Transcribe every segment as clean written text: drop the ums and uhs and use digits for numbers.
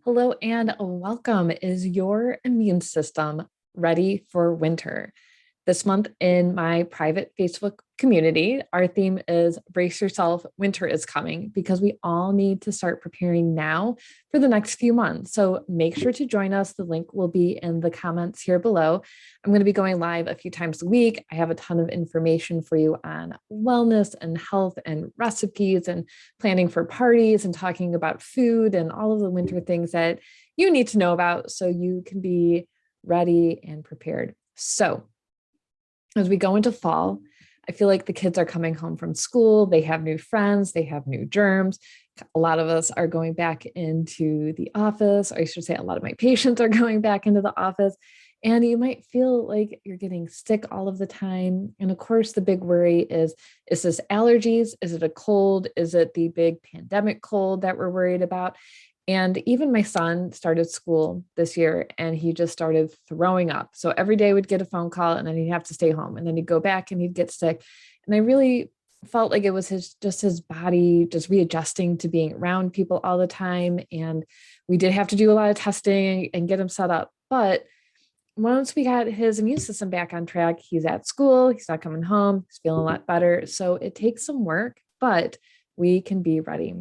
Hello and welcome. Is your immune system ready for winter? This month in my private Facebook community, our theme is Brace Yourself, Winter is Coming, because we all need to start preparing now for the next few months. So make sure to join us. The link will be in the comments here below. I'm going to be going live a few times a week. I have a ton of information for you on wellness and health and recipes and planning for parties and talking about food and all of the winter things that you need to know about so you can be ready and prepared. So, as we go into fall, I feel like the kids are coming home from school. They have new friends, they have new germs. A lot of us are going back into the office, or I should say, a lot of my patients are going back into the office. And you might feel like you're getting sick all of the time. And of course, the big worry is this allergies? Is it a cold? Is it the big pandemic cold that we're worried about? And even my son started school this year and he just started throwing up. So every day we'd get a phone call and then he'd have to stay home and then he'd go back and he'd get sick. And I really felt like it was his body just readjusting to being around people all the time. And we did have to do a lot of testing and get him set up. But once we got his immune system back on track, he's at school, he's not coming home, he's feeling a lot better. So it takes some work, but we can be ready.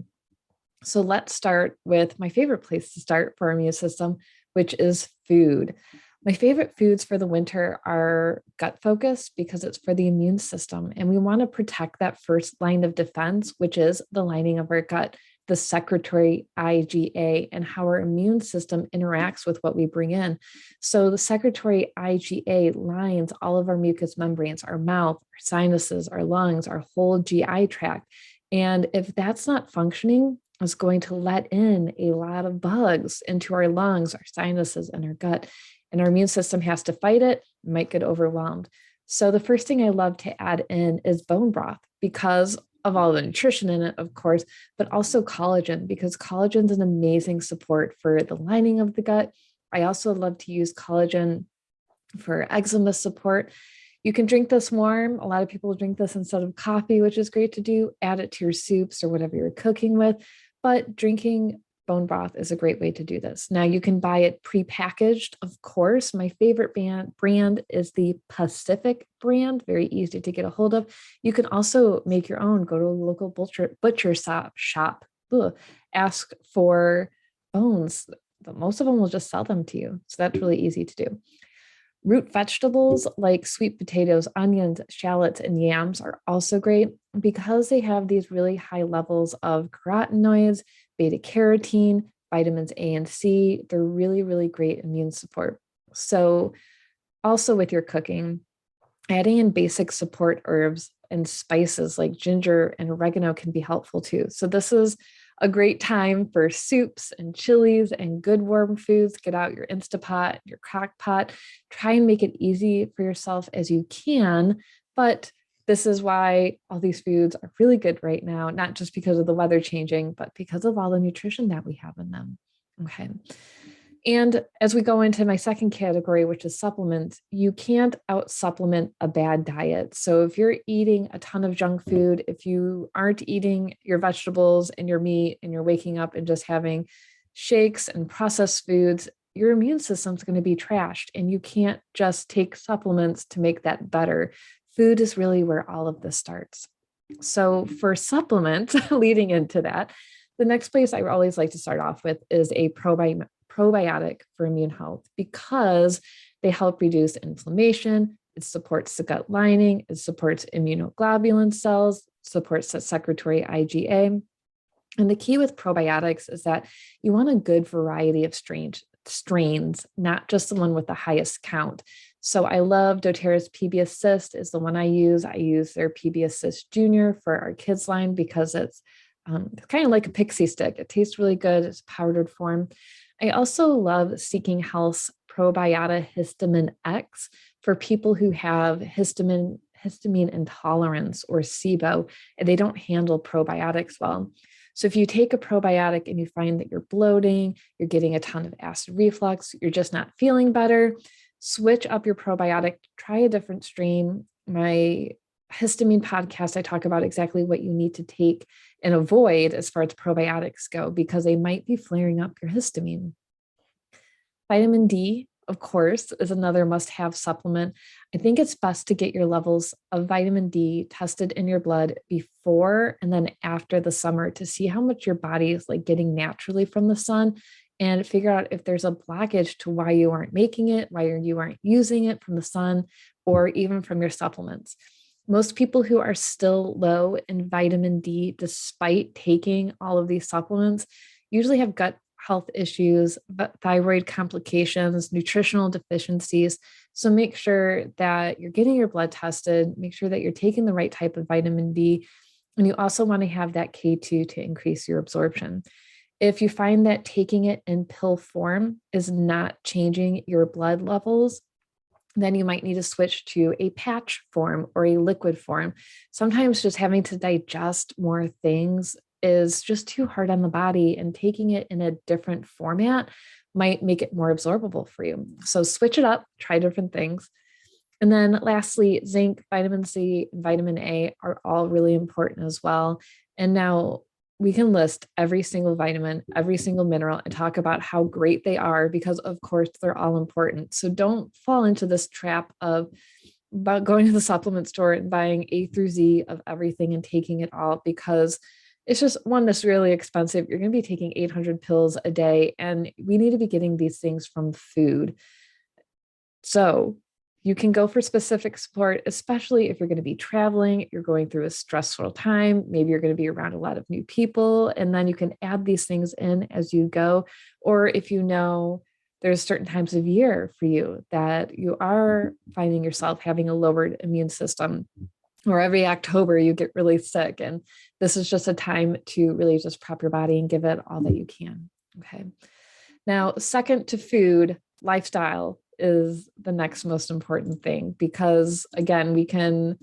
So let's start with my favorite place to start for our immune system, which is food. My favorite foods for the winter are gut focused because it's for the immune system. And we want to protect that first line of defense, which is the lining of our gut, the secretory IgA, and how our immune system interacts with what we bring in. So the secretory IgA lines all of our mucous membranes, our mouth, our sinuses, our lungs, our whole GI tract. And if that's not functioning, it's going to let in a lot of bugs into our lungs, our sinuses, and our gut. And our immune system has to fight it, might get overwhelmed. So the first thing I love to add in is bone broth because of all the nutrition in it, of course, but also collagen because collagen is an amazing support for the lining of the gut. I also love to use collagen for eczema support. You can drink this warm. A lot of people drink this instead of coffee, which is great to do. Add it to your soups or whatever you're cooking with. But drinking bone broth is a great way to do this. Now you can buy it prepackaged, of course. My favorite brand is the Pacific brand, very easy to get a hold of. You can also make your own, go to a local butcher shop, ask for bones. Most of them will just sell them to you. So that's really easy to do. Root vegetables like sweet potatoes, onions, shallots, and yams are also great because they have these really high levels of carotenoids, beta carotene, vitamins A and C. They're really, really great immune support. So, also with your cooking, adding in basic support herbs and spices like ginger and oregano can be helpful too. So, this is a great time for soups and chilies and good warm foods. Get out your Instapot, your crock pot. Try and make it easy for yourself as you can. But this is why all these foods are really good right now, not just because of the weather changing, but because of all the nutrition that we have in them. Okay. And as we go into my second category, which is supplements, you can't out supplement a bad diet. So if you're eating a ton of junk food, if you aren't eating your vegetables and your meat and you're waking up and just having shakes and processed foods, your immune system's going to be trashed and you can't just take supplements to make that better. Food is really where all of this starts. So for supplements, leading into that, the next place I always like to start off with is a probiotic for immune health because they help reduce inflammation. It supports the gut lining. It supports immunoglobulin cells, supports the secretory IgA. And the key with probiotics is that you want a good variety of strains, not just the one with the highest count. So I love doTERRA's PB Assist is the one I use. I use their PB Assist Junior for our kids line because it's kind of like a pixie stick. It tastes really good. It's powdered form. I also love Seeking Health's Probiotic Histamine X for people who have histamine intolerance or SIBO, and they don't handle probiotics well. So if you take a probiotic and you find that you're bloating, you're getting a ton of acid reflux, you're just not feeling better, switch up your probiotic, try a different strain. My histamine podcast, I talk about exactly what you need to take and avoid as far as probiotics go, because they might be flaring up your histamine. Vitamin D, of course, is another must-have supplement. I think it's best to get your levels of vitamin D tested in your blood before and then after the summer to see how much your body is like getting naturally from the sun and figure out if there's a blockage to why you aren't making it, why you aren't using it from the sun, or even from your supplements. Most people who are still low in vitamin D, despite taking all of these supplements, usually have gut health issues, thyroid complications, nutritional deficiencies. So make sure that you're getting your blood tested, make sure that you're taking the right type of vitamin D. And you also want to have that K2 to increase your absorption. If you find that taking it in pill form is not changing your blood levels, then you might need to switch to a patch form or a liquid form. Sometimes just having to digest more things is just too hard on the body, and taking it in a different format might make it more absorbable for you. So switch it up, try different things. And then lastly, zinc, vitamin C, and vitamin A are all really important as well. And now we can list every single vitamin, every single mineral, and talk about how great they are because, of course, they're all important. So don't fall into this trap of about going to the supplement store and buying A through Z of everything and taking it all, because it's just one that's really expensive. You're going to be taking 800 pills a day, and we need to be getting these things from food. So you can go for specific support, especially if you're going to be traveling, you're going through a stressful time, maybe you're going to be around a lot of new people, and then you can add these things in as you go. Or if you know there's certain times of year for you that you are finding yourself having a lowered immune system, or every October you get really sick, and this is just a time to really just prep your body and give it all that you can. Okay. Now, second to food, lifestyle is the next most important thing, because again, we can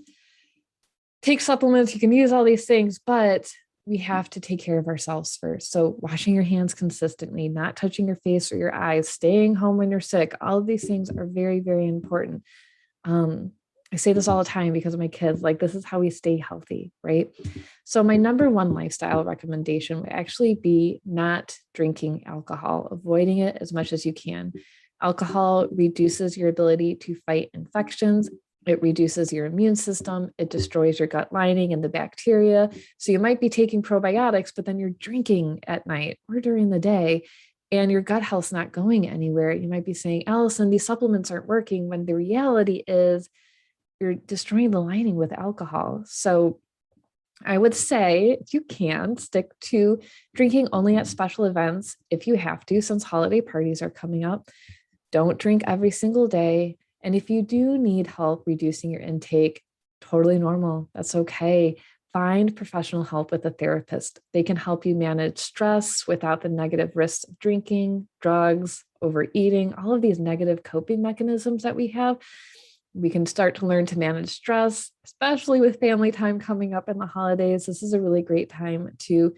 take supplements, you can use all these things, but we have to take care of ourselves first. So washing your hands consistently, not touching your face or your eyes, staying home when you're sick, all of these things are very, very important. I say this all the time because of my kids, like this is how we stay healthy, right? So my number one lifestyle recommendation would actually be not drinking alcohol, avoiding it as much as you can. Alcohol reduces your ability to fight infections. It reduces your immune system. It destroys your gut lining and the bacteria. So you might be taking probiotics, but then you're drinking at night or during the day, and your gut health's not going anywhere. You might be saying, Alison, these supplements aren't working, when the reality is you're destroying the lining with alcohol. So I would say, if you can, stick to drinking only at special events if you have to, since holiday parties are coming up. Don't drink every single day. And if you do need help reducing your intake, totally normal. That's okay. Find professional help with a therapist. They can help you manage stress without the negative risks of drinking, drugs, overeating, all of these negative coping mechanisms that we have. We can start to learn to manage stress, especially with family time coming up in the holidays. This is a really great time to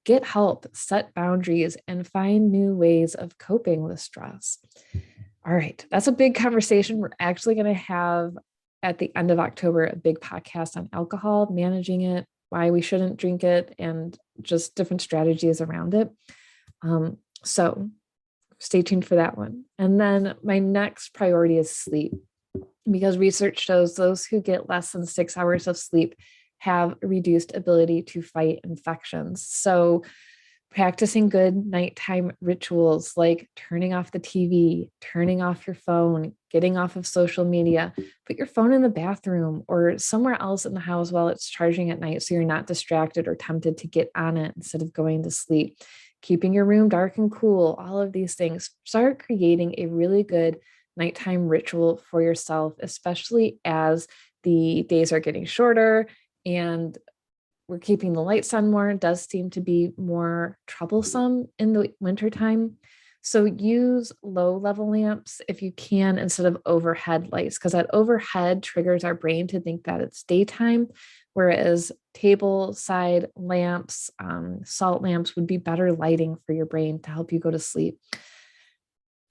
get help, set boundaries, and find new ways of coping with stress. All right, that's a big conversation. We're actually going to have at the end of October a big podcast on alcohol, managing it, why we shouldn't drink it, and just different strategies around it. So stay tuned for that one. And then my next priority is sleep, because research shows those who get less than 6 hours of sleep have a reduced ability to fight infections. So practicing good nighttime rituals like turning off the TV, turning off your phone, getting off of social media, put your phone in the bathroom or somewhere else in the house while it's charging at night so you're not distracted or tempted to get on it instead of going to sleep. Keeping your room dark and cool, all of these things. Start creating a really good nighttime ritual for yourself, especially as the days are getting shorter and we're keeping the lights on more. It does seem to be more troublesome in the wintertime. So use low level lamps if you can instead of overhead lights, because that overhead triggers our brain to think that it's daytime, whereas table side lamps, salt lamps would be better lighting for your brain to help you go to sleep.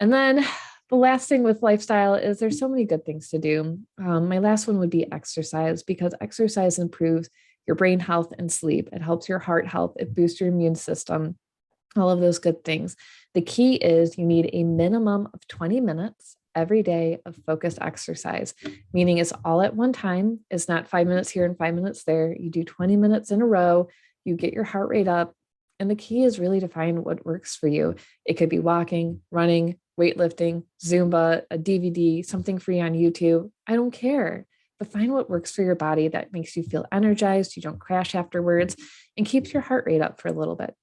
And then The last thing with lifestyle is there's so many good things to do. My last one would be exercise, because exercise improves your brain health and sleep. It helps your heart health. It boosts your immune system, all of those good things. The key is you need a minimum of 20 minutes every day of focused exercise, meaning it's all at one time. It's not 5 minutes here and 5 minutes there. You do 20 minutes in a row, you get your heart rate up. And the key is really to find what works for you. It could be walking, running, weightlifting, Zumba, a DVD, something free on YouTube. I don't care. But find what works for your body that makes you feel energized, you don't crash afterwards, and keeps your heart rate up for a little bit.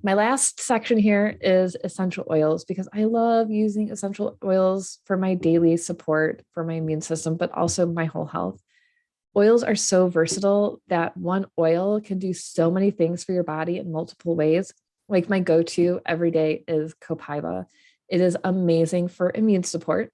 My last section here is essential oils, because I love using essential oils for my daily support for my immune system, but also my whole health. Oils are so versatile that one oil can do so many things for your body in multiple ways. Like my go-to every day is copaiba. It is amazing for immune support,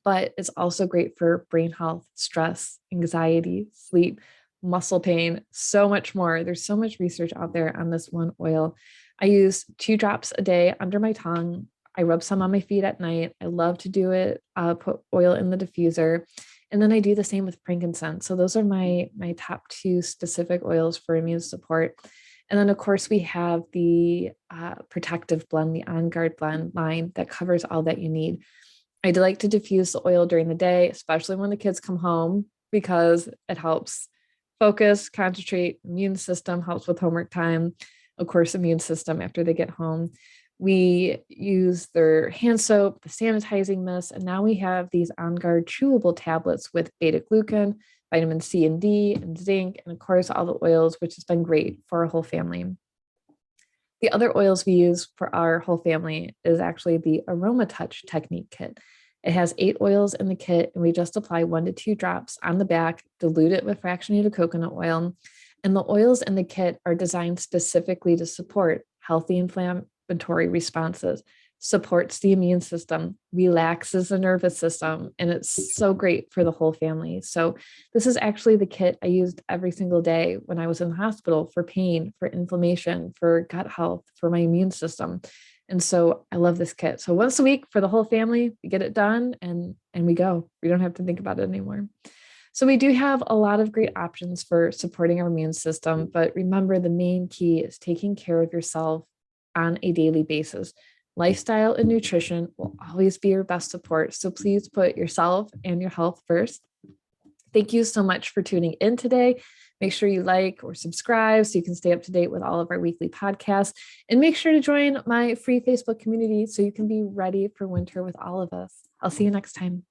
but it's also great for brain health, stress, anxiety, sleep, muscle pain, so much more. There's so much research out there on this one oil. I use 2 drops a day under my tongue. I rub some on my feet at night. I love to do it, put oil in the diffuser. And then I do the same with frankincense. So those are my top 2 specific oils for immune support. And then, of course, we have the protective blend, the On Guard blend line that covers all that you need. I do like to diffuse the oil during the day, especially when the kids come home, because it helps focus, concentrate, immune system, helps with homework time, of course, immune system after they get home. We use their hand soap, the sanitizing mist, and now we have these On Guard chewable tablets with beta glucan, vitamin C and D, and zinc, and of course, all the oils, which has been great for our whole family. The other oils we use for our whole family is actually the Aroma Touch Technique Kit. It has 8 oils in the kit, and we just apply 1 to 2 drops on the back, dilute it with fractionated coconut oil. And the oils in the kit are designed specifically to support healthy inflammatory responses, supports the immune system, relaxes the nervous system, and it's so great for the whole family. So this is actually the kit I used every single day when I was in the hospital for pain, for inflammation, for gut health, for my immune system. And so I love this kit. So once a week for the whole family, we get it done and we go. We don't have to think about it anymore. So we do have a lot of great options for supporting our immune system, but remember, the main key is taking care of yourself on a daily basis. Lifestyle and nutrition will always be your best support. So please put yourself and your health first. Thank you so much for tuning in today. Make sure you like or subscribe so you can stay up to date with all of our weekly podcasts. And make sure to join my free Facebook community so you can be ready for winter with all of us. I'll see you next time.